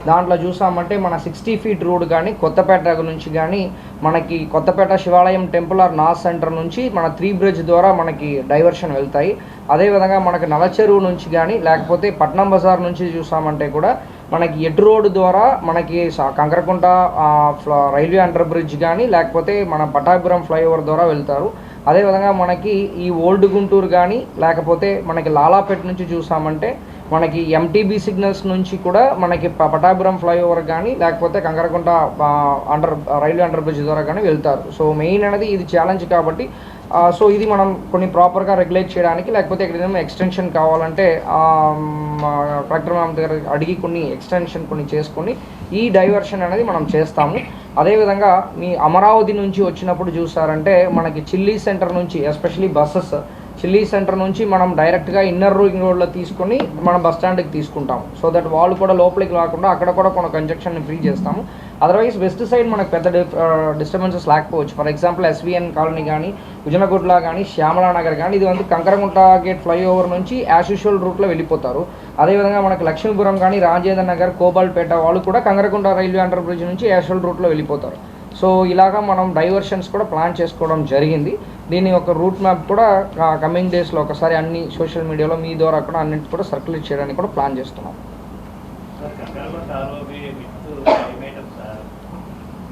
దాంట్లో చూసామంటే మన 60 feet రోడ్ కానీ కొత్తపేట నుంచి కానీ మనకి కొత్తపేట శివాలయం టెంపుల్ ఆర్ నార్త్ సెంటర్ నుంచి మన 3 bridge ద్వారా మనకి డైవర్షన్ వెళ్తాయి. అదేవిధంగా మనకి నల్లచెరువు నుంచి కానీ లేకపోతే పట్నం బజార్ నుంచి చూసామంటే కూడా మనకి ఎటు రోడ్డు ద్వారా మనకి కంకరకుంట రైల్వే అండర్ బ్రిడ్జ్ కానీ లేకపోతే మన పటాపురం ఫ్లైఓవర్ ద్వారా వెళ్తారు. అదేవిధంగా మనకి ఈ ఓల్డ్ గుంటూరు కానీ లేకపోతే మనకి లాలాపేట నుంచి చూసామంటే మనకి ఎంటీబీ సిగ్నల్స్ నుంచి కూడా మనకి పటాపురం ఫ్లైఓవర్ కానీ లేకపోతే కంకరకుంట రైల్వే అండర్ బ్రిడ్జ్ ద్వారా కానీ వెళ్తారు. సో మెయిన్ అనేది ఇది ఛాలెంజ్ కాబట్టి సో ఇది మనం కొన్ని ప్రాపర్గా రెగ్యులేట్ చేయడానికి, లేకపోతే ఎక్కడైనా ఎక్స్టెన్షన్ కావాలంటే కలెక్టర్ మ్యామ్ దగ్గర అడిగి కొన్ని ఎక్స్టెన్షన్ కొన్ని చేసుకొని ఈ డైవర్షన్ అనేది మనం చేస్తాము. అదేవిధంగా మీ అమరావతి నుంచి వచ్చినప్పుడు చూసారంటే మనకి చిల్లీ సెంటర్ నుంచి ఎస్పెషలీ బస్సెస్ చిల్లీ సెంటర్ నుంచి మనం డైరెక్ట్గా ఇన్నర్ రింగ్ రోడ్లో తీసుకొని మనం బస్ స్టాండ్కి తీసుకుంటాము. సో దట్ వాళ్ళు కూడా లోపలికి రాకుండా అక్కడ కూడా కొన్ని కంజక్షన్ని ఫ్రీ చేస్తాము. అదర్వైజ్ వెస్ట్ సైడ్ మనకు పెద్ద డిస్టర్బెన్సెస్ లేకపోవచ్చు. ఫర్ ఎగ్జాంపుల్ ఎస్విఎన్ కాలనీ కానీ, ఉజనగుట్ల కానీ, శ్యామలా నగర్ కానీ, ఇది வந்து కంకరగుంట గేట్ ఫ్లైఓవర్ నుంచి యాజ్ యూజువల్ రూట్లో వెళ్ళిపోతారు. అదేవిధంగా మనకు లక్ష్మీపురం కానీ, రాజేంద్ర నగర్, కోబాల్పేట వాళ్ళు కూడా కంకరగుంట రైల్వే అండర్ బ్రిడ్జ్ నుంచి యాజ్ యూజువల్ రూట్లో వెళ్ళిపోతారు. సో ఇలాగా మనం డైవర్షన్స్ కూడా ప్లాన్ చేసుకోవడం జరిగింది. దీని ఒక రూట్ మ్యాప్ కూడా కమింగ్ డేస్లో ఒకసారి అన్ని సోషల్ మీడియాలో మీ ద్వారా కూడా అన్నింటి కూడా సర్క్యులేట్ చేయడానికి కూడా ప్లాన్ చేస్తున్నాం.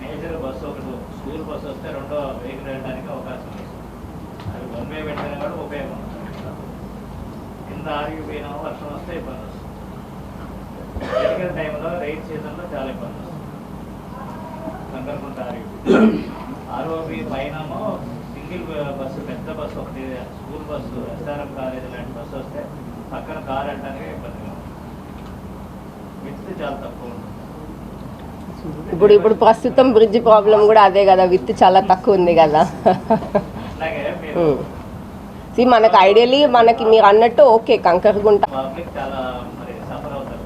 మేజర్ బస్సు ఒకటి స్కూల్ బస్సు వస్తే రెండో వెహికల్ వెళ్ళడానికి అవకాశం లేదు. అది వన్ వే పెట్టినా కూడా ఉపయోగం కింద ఆరిగిపోయినా వర్షం వస్తే ఇబ్బంది వస్తుంది. ఎన్నికల టైంలో రైట్ సీజన్లో చాలా ఇబ్బంది వస్తుంది. కంకరకుంట ఆర్ఓబి పైనమో సింగిల్ బస్సు పెద్ద బస్సు ఒకటి స్కూల్ బస్సు ఎస్ఆర్ఎం కాలేజీ లాంటి బస్సు వస్తే పక్కన కారు వెళ్ళడానికి ఇబ్బందిగా ఉంది. విత్ చాలా తక్కువ ఉంటుంది. ఇప్పుడు ప్రస్తుతం బ్రిడ్జ్ ప్రాబ్లం కూడా అదే కదా, విత్ చాలా తక్కువ ఉంది కదా. అలాగే మీరు మనకు ఐడియలీ మనకి మీరు అన్నట్టు ఓకే కంకరగుంట పబ్లిక్ చాలా మరి సఫర్ అవుతారు.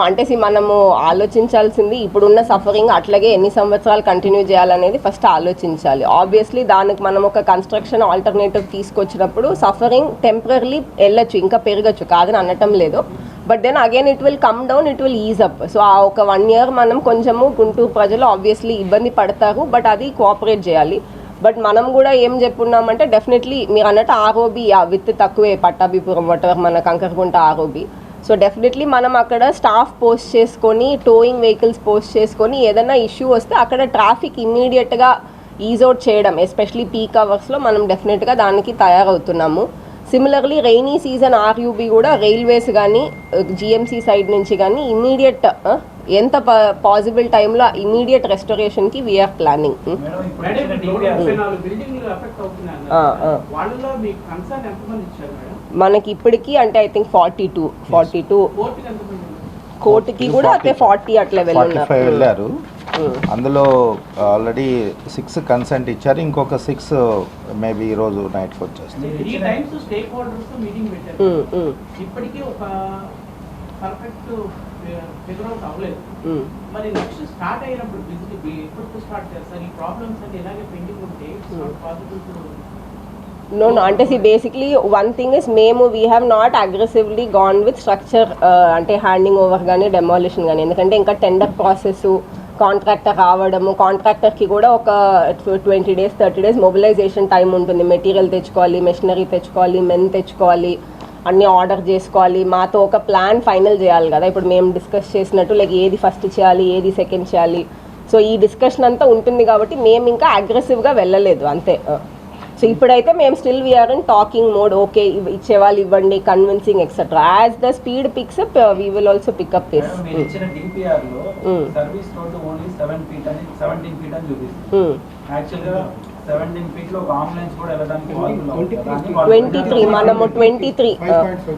అంటే మనము ఆలోచించాల్సింది ఇప్పుడున్న సఫరింగ్ అట్లాగే ఎన్ని సంవత్సరాలు కంటిన్యూ చేయాలనేది ఫస్ట్ ఆలోచించాలి. ఆబ్వియస్లీ దానికి మనం ఒక కన్స్ట్రక్షన్ ఆల్టర్నేటివ్ తీసుకొచ్చినప్పుడు సఫరింగ్ టెంపరీ వెళ్ళొచ్చు, ఇంకా పెరగచ్చు, కాదని అనటం లేదు. But then again it will come down, it will ease up. So ఆ ఒక 1 year మనం కొంచెము గుంటూరు ప్రజలు ఆబ్వియస్లీ ఇబ్బంది పడతారు, బట్ అది కోఆపరేట్ చేయాలి. బట్ మనం కూడా ఏం చెప్పున్నామంటే డెఫినెట్లీ మీరు అన్నట్టు ఆర్ఓబి విత్ తక్కువే పట్టాభిపురం వాటర్ మన కంకరగుంట ఆర్ఓబి. సో డెఫినెట్లీ మనం అక్కడ స్టాఫ్ పోస్ట్ చేసుకొని, టోయింగ్ వెహికల్స్ పోస్ట్ చేసుకొని ఏదైనా ఇష్యూ వస్తే అక్కడ ట్రాఫిక్ ఇమ్మీడియట్గా ఈజ్ అవుట్ చేయడం, ఎస్పెషలీ పీక్ అవర్స్లో మనం డెఫినెట్గా దానికి తయారవుతున్నాము. సిమిలర్లీ రైనీ సీజన్ ఆర్యూబీ కూడా రైల్వేస్ కానీ జిఎంసీ సైడ్ నుంచి కానీ ఇమ్మీడియట్ ఎంత పాసిబుల్ టైంలో ఇమ్మీడియట్ రెస్టోరేషన్కి వీఆర్ ప్లానింగ్. మనకి ఇప్పటికీ అంటే ఐ థింక్ 42 కోర్టుకి కూడా అయితే 40 అట్లా వెళ్ళారు. అందులో ఆల్రెడీ 6 కన్సెంట్ ఇచ్చారు, ఇంకొక 6 మేబీ ఈ రోజు నైట్కి వచ్చేస్తుంది. ఇప్పటికీ ఒక పర్ఫెక్ట్ ఫిగర్ అవుట్ అవ్వలేదు. మరి నెక్స్ట్ స్టార్ట్ అయినప్పుడు బిజినెస్ ఎప్పుడు స్టార్ట్ చేస్తారు? ఈ ప్రాబ్లమ్స్ అంటే ఇలాగే పెండింగ్ ఉంటే పాసిబుల్. No, అంటే basically one thing is we have not aggressively gone with structure అంటే హ్యాండింగ్ ఓవర్ కానీ డెమాలిషన్ కానీ. ఎందుకంటే ఇంకా టెండర్ ప్రాసెస్, కాంట్రాక్టర్ రావడము, కాంట్రాక్టర్కి కూడా ఒక 20 days 30 days మొబిలైజేషన్ టైం ఉంటుంది. మెటీరియల్ తెచ్చుకోవాలి, మెషినరీ తెచ్చుకోవాలి, మెన్ తెచ్చుకోవాలి, అన్నీ ఆర్డర్ చేసుకోవాలి, మాతో ఒక ప్లాన్ ఫైనల్ చేయాలి కదా. ఇప్పుడు మేము డిస్కస్ చేసినట్టు లైక్ ఏది ఫస్ట్ చేయాలి, ఏది సెకండ్ చేయాలి. సో ఈ డిస్కషన్ అంతా ఉంటుంది కాబట్టి మేము ఇంకా అగ్రెసివ్గా వెళ్ళలేదు అంతే. సో ఇప్పుడైతే మేము still we are in talking mode. Okay ఇచ్చేవాళ్ళు ఇవ్వండి, convincing etcetera. As the speed picks up we will also pick up this. Service road only 7 feet అని 17 feet అని చూపిస్తుంది. యాక్చువల్గా 17 feet లో ఒక అంబులెన్స్ కూడా వెళ్ళడానికి 23 మనము 23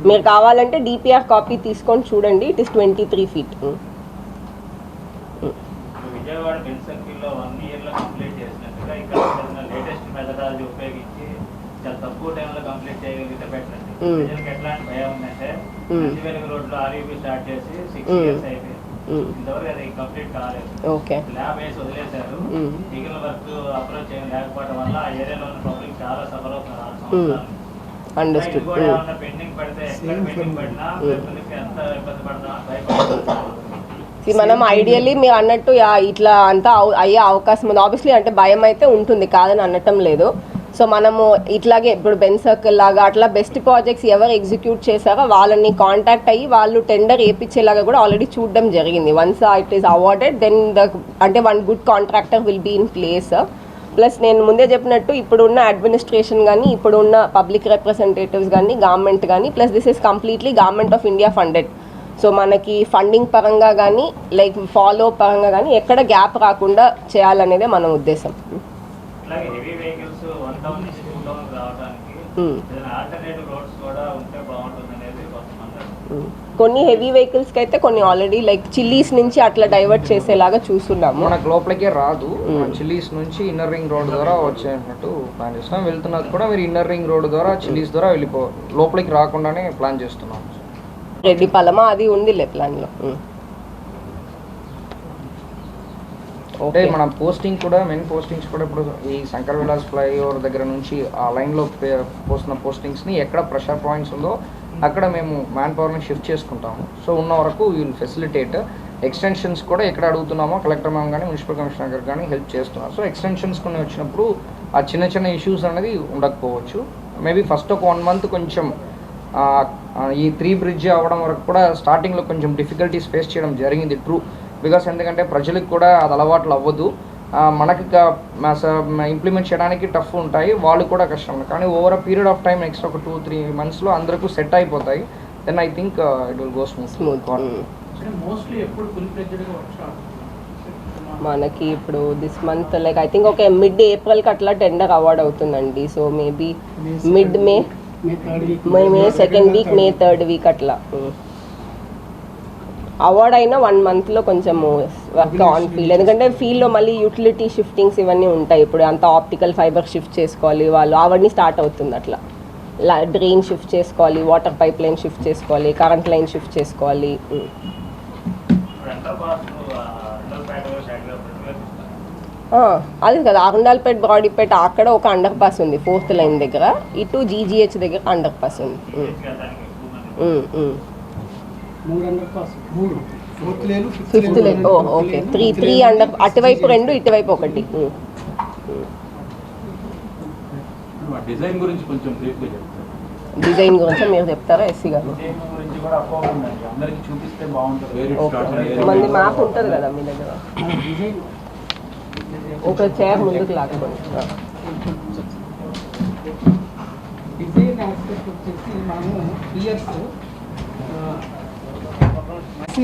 మీరు కావాలంటే డిపిఆర్ కాపీ తీసుకొని చూడండి. It is 23 feet. Vijayawada Ben సర్కిల్లో 1 year లో కంప్లీట్ చేసినట్టుగా ఇక్కడ లేటెస్ట్ మెథడాలజీ ఉపయోగించి చాలా తక్కువ టైంలో కంప్లీట్ చేయగలిగితే బెటర్ అండి. ప్రజలకు ఎట్లాంటి భయం ఉందంటే వెలుగు రోడ్లో ఆర్యూబీ స్టార్ట్ చేసి 6 years అయిపోయింది, ఇంతవరకు అది కంప్లీట్ కాలేదు. ల్యాబ్ వేసి వదిలేశారు. మిగిలిన వర్క్ అప్రోచ్ చేయడం లేకపోవడం వల్ల ఆ ఏరియాలో ఉన్న పబ్లిక్ చాలా సఫర్ అవుతున్నారు. పెండింగ్ పడితే ఎక్కడ పెండింగ్ పడినా ఎంత ఇబ్బంది పడతా భయపడుతున్నారు. మనం ఐడియల్లీ మీరు అన్నట్టు ఇట్లా అంతా అయ్యే అవకాశం ఉంది. ఆబ్వియస్లీ అంటే భయం అయితే ఉంటుంది, కాదని అనటం లేదు. సో మనము ఇట్లాగే ఇప్పుడు బెన్ సర్కిల్ లాగా అట్లా బెస్ట్ ప్రాజెక్ట్స్ ఎవరు ఎగ్జిక్యూట్ చేశారో వాళ్ళని కాంటాక్ట్ అయ్యి వాళ్ళు టెండర్ వేయించేలాగా కూడా ఆల్రెడీ చూడడం జరిగింది. Once it is awarded then అంటే one good contractor will be in place. Plus నేను ముందే చెప్పినట్టు ఇప్పుడున్న అడ్మినిస్ట్రేషన్ కానీ, ఇప్పుడున్న పబ్లిక్ రిప్రజెంటేటివ్స్ కానీ, గవర్నమెంట్ కానీ, plus this is completely government of India funded. So మనకి ఫండింగ్ పరంగా కానీ లైక్ ఫాలో పరంగా కానీ ఎక్కడ గ్యాప్ రాకుండా చేయాలనేదే మన ఉద్దేశం. అట్లాగే హెవీ వెహికల్స్ 1 టౌన్ నుంచి 2 టౌన్ రావడానికి ఏదైనా ఆల్టర్నేటివ్ రోడ్స్ కూడా ఉంటే బాగుంటుంది అనేది కొంతమంది. కొన్ని హెవీ వెహికల్స్కి అయితే కొన్ని ఆల్రెడీ లైక్ చిల్లీస్ నుంచి అట్లా డైవర్ట్ చేసేలాగా చూస్తున్నాము. మనకు లోపలికే రాదు, చిల్లీస్ నుంచి ఇన్నర్ రింగ్ రోడ్ ద్వారా వచ్చేటట్టు ప్లాన్ చేస్తున్నాం. వెళ్తున్నది కూడా మీరు ఇన్నర్ రింగ్ రోడ్ ద్వారా చిల్లీస్ ద్వారా లోపలికి రాకుండానే ప్లాన్ చేస్తున్నాం. రెడ్డిపాలెమా అది ఉందిలే ప్లాన్లో. అంటే మన పోస్టింగ్ కూడా మెయిన్ పోస్టింగ్స్ కూడా ఇప్పుడు ఈ శంకర్ విలాస్ ఫ్లైఓవర్ దగ్గర నుంచి ఆ లైన్లో పోస్తున్న పోస్టింగ్స్ని ఎక్కడ ప్రెషర్ పాయింట్స్ ఉందో అక్కడ మేము మ్యాన్ పవర్ని షిఫ్ట్ చేసుకుంటాము. సో ఉన్న వరకు విల్ ఫెసిలిటేట్ ఎక్స్టెన్షన్స్ కూడా ఎక్కడ అడుగుతున్నామో కలెక్టర్ మ్యామ్ కానీ మున్సిపల్ కమిషనర్ గారు కానీ హెల్ప్ చేస్తున్నారు. సో ఎక్స్టెన్షన్స్ కొన్ని వచ్చినప్పుడు ఆ చిన్న చిన్న ఇష్యూస్ అనేది ఉండకపోవచ్చు. మేబీ ఫస్ట్ ఒక 1 month కొంచెం ఈ 3 బ్రిడ్జ్ అవ్వడం వరకు కూడా స్టార్టింగ్లో కొంచెం డిఫికల్టీస్ ఫేస్ చేయడం జరిగింది, ట్రూ. బికాస్ ఎందుకంటే ప్రజలకు కూడా అది అలవాట్లు అవ్వదు, మనకి ఇంప్లిమెంట్ చేయడానికి టఫ్ ఉంటాయి, వాళ్ళు కూడా కష్టం. కానీ over a period of time next ఒక 2-3 monthsలో అందరికీ సెట్ అయిపోతాయి. Then I think it will go smooth. Mostly ఎప్పుడు ఫుల్ ఫ్లెడ్జ్డ్గా వర్క్ మనకి ఇప్పుడు this month like I think ఒక mid-April అట్లా టెండర్ అవార్డ్ అవుతుందండి. So maybe May 2nd week, May 3rd week అట్లా అవార్డ్ అయినా 1 monthలో కొంచెం వర్క్ ఆన్ ఫీల్డ్. ఎందుకంటే ఫీల్డ్లో మళ్ళీ యూటిలిటీ షిఫ్టింగ్స్ ఇవన్నీ ఉంటాయి. ఇప్పుడు అంత ఆప్టికల్ ఫైబర్ షిఫ్ట్ చేసుకోవాలి, వాళ్ళు అవన్నీ స్టార్ట్ అవుతుంది. అట్లా డ్రైన్ షిఫ్ట్ చేసుకోవాలి, వాటర్ పైప్ లైన్ షిఫ్ట్ చేసుకోవాలి, కరెంట్ లైన్ షిఫ్ట్ చేసుకోవాలి. అది కదా ఆరుండాల్పేట బ్రాడీపేట అక్కడ ఒక అండర్ పాస్ ఉంది 4th లైన్ దగ్గర, ఇటు GGH దగ్గర అండర్ పాస్ ఉంది. 5th లైన్ ఓకే 3 అండర్, అటువైపు 2 ఇటువైపు 1. డిజైన్ గురించి కొంచెం బ్రీఫ్గా చెప్తారు. డిజైన్ గురించి మీరు చెప్తారా ఎస్సీ గారు? డిజైన్ గురించి కూడా అపోహ ఉందండి, అందరికీ చూపిస్తే బాగుంటుంది. మంది మ్యాప్ ఉంటుంది కదా మీ దగ్గర, ఒక చైర్ ముందుకు లాక్కోండి. డిజైన్ ఆస్పెక్ట్ వచ్చేసి మనము పియర్స్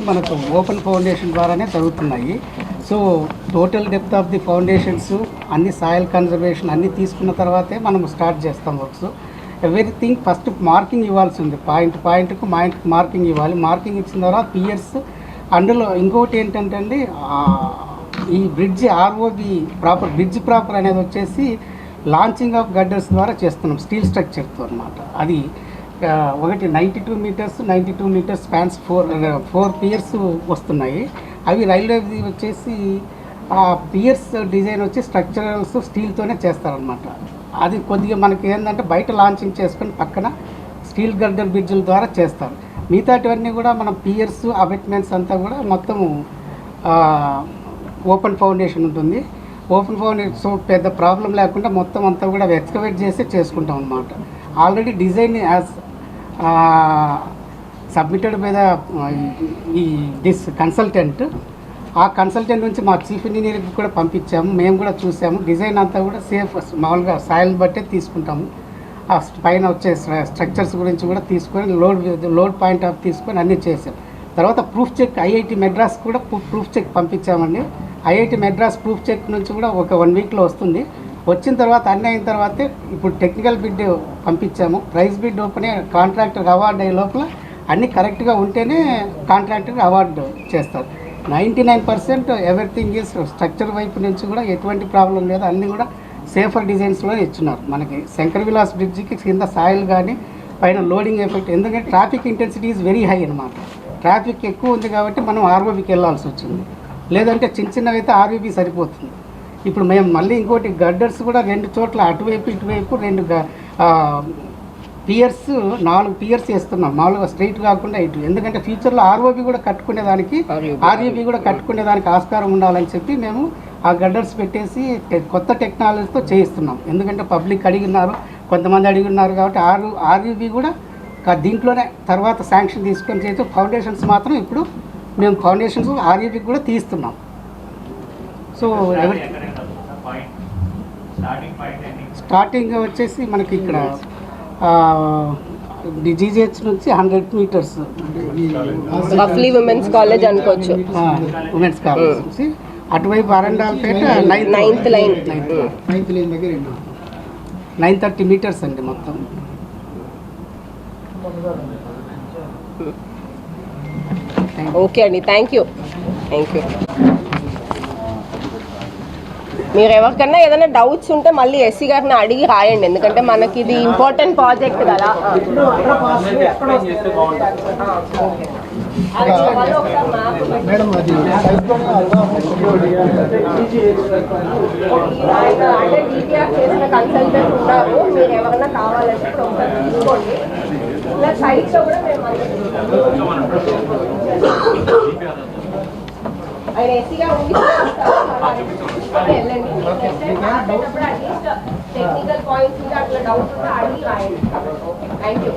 మనకు ఓపెన్ ఫౌండేషన్ ద్వారానే జరుగుతున్నాయి. So total depth of the foundations అన్ని సాయిల్ కన్జర్వేషన్ అన్నీ తీసుకున్న తర్వాతే మనం స్టార్ట్ చేస్తాం వర్క్స్. ఎవ్రీథింగ్ ఫస్ట్ మార్కింగ్ ఇవ్వాల్సి ఉంది, పాయింట్కు మార్కింగ్ ఇవ్వాలి. మార్కింగ్ ఇచ్చిన తర్వాత పియర్స్, అందులో ఇంకోటి ఏంటంటే అండి ఈ బ్రిడ్జ్ ROB ప్రాపర్ అనేది వచ్చేసి లాంచింగ్ ఆఫ్ గడ్డర్స్ ద్వారా చేస్తున్నాం, స్టీల్ స్ట్రక్చర్తో అనమాట. అది ఒకటి 92 meters స్పాన్స్ 4 పియర్స్ వస్తున్నాయి. అవి రైల్వేది వచ్చేసి ఆ పియర్స్ డిజైన్ వచ్చి స్ట్రక్చరల్స్ స్టీల్తోనే చేస్తారనమాట. అది కొద్దిగా మనకి ఏంటంటే బయట లాంచింగ్ చేసుకొని పక్కన స్టీల్ గర్డర్ బ్రిడ్జ్ల ద్వారా చేస్తారు. మిగతాటివన్నీ కూడా మనం పియర్స్ అబెట్మెంట్స్ అంతా కూడా మొత్తము ఓపెన్ ఫౌండేషన్ ఉంటుంది. ఓపెన్ ఫౌండేషన్ సో పెద్ద ప్రాబ్లం లేకుండా మొత్తం అంతా కూడా ఎక్స్కవేట్ చేసి చేసుకుంటాం అనమాట. Already design as submitted by this consultant. ఆ కన్సల్టెంట్ నుంచి మా చీఫ్ ఇంజనీర్కి కూడా పంపించాము, మేము కూడా చూసాము. డిజైన్ అంతా కూడా సేఫ్, మామూలుగా సాయిల్ బట్టే తీసుకుంటాము. ఆ పైన వచ్చే స్ట్రక్చర్స్ గురించి కూడా తీసుకొని లోడ్ పాయింట్ ఆఫ్ తీసుకొని అన్నీ చేసాం. తర్వాత ప్రూఫ్ చెక్ IIT మెడ్రాస్ కూడా ప్రూఫ్ చెక్ పంపించామండి. IIT మెడ్రాస్ ప్రూఫ్ చెక్ నుంచి కూడా ఒక 1 weekలో వస్తుంది. వచ్చిన తర్వాత అన్నీ అయిన తర్వాతే ఇప్పుడు టెక్నికల్ బిడ్ పంపించాము. Price bid open contractor award అయ్యే లోపల అన్నీ కరెక్ట్గా ఉంటేనే కాంట్రాక్టర్ అవార్డు చేస్తారు. 99% ఎవ్రీథింగ్ ఈజ్ స్ట్రక్చర్ వైపు నుంచి కూడా ఎటువంటి ప్రాబ్లం లేదు, అన్నీ కూడా సేఫర్ డిజైన్స్లో ఇచ్చున్నారు. మనకి శంకర్ విలాస్ బ్రిడ్జికి కింద సాయిల్ కానీ పైన లోడింగ్ ఎఫెక్ట్, ఎందుకంటే traffic intensity is very high అనమాట. ట్రాఫిక్ ఎక్కువ ఉంది కాబట్టి మనం ROBకి వెళ్ళాల్సి వచ్చింది, లేదంటే చిన్నవి అయితే ROB సరిపోతుంది. ఇప్పుడు మేము మళ్ళీ ఇంకోటి గడ్డర్స్ కూడా 2 చోట్ల అటువైపు ఇటువైపు 2 పియర్స్ 4 పియర్స్ వేస్తున్నాం, మామూలుగా స్ట్రైట్ కాకుండా ఇటు. ఎందుకంటే ఫ్యూచర్లో ROB కూడా కట్టుకునేదానికి ROB కూడా కట్టుకునేదానికి ఆస్కారం ఉండాలని చెప్పి మేము ఆ గడ్డర్స్ పెట్టేసి కొత్త టెక్నాలజీతో చేయిస్తున్నాం. ఎందుకంటే పబ్లిక్ అడిగినారు, కొంతమంది అడిగినారు కాబట్టి ROB కూడా దీంట్లోనే తర్వాత శాంక్షన్ తీసుకొని చేసి ఫౌండేషన్స్ మాత్రం ఇప్పుడు మేము ఫౌండేషన్స్ ROB కూడా తీస్తున్నాం. సో స్టార్టింగ్ వచ్చేసి మనకి ఇక్కడ GGH నుంచి 100 meters రఫ్లీ ఉమెన్స్ కాలేజ్ అనుకోవచ్చు. ఉమెన్స్ కాలేజ్ నుంచి అటువైపు Arundelpet ninth line. Ninth line దగ్గర 930 మీటర్స్ అండి మొత్తం. ఓకే అండి, థ్యాంక్ యూ. మీరు ఎవరికన్నా ఏదైనా డౌట్స్ ఉంటే మళ్ళీ ఎస్సీ గారిని అడిగి రాయండి, ఎందుకంటే మనకి ఇది ఇంపార్టెంట్ ప్రాజెక్ట్ కదా. మేడం అది అంటే డీటీఆర్ చేసిన కన్సల్టెంట్ ఉన్నారు, మీరు ఎవరైనా కావాలంటే ఇప్పుడు ఒకసారి తీసుకోండి. ఇలా సైట్స్లో కూడా మేము ఆయన ఎస్సీగా ఉండి వెళ్ళండి. మాట్లాడినప్పుడు అట్లీస్ట్ టెక్నికల్ పాయింట్స్ ఉంటే అట్లా డౌట్ ఉంటే అడిగి రాయండి. Thank you.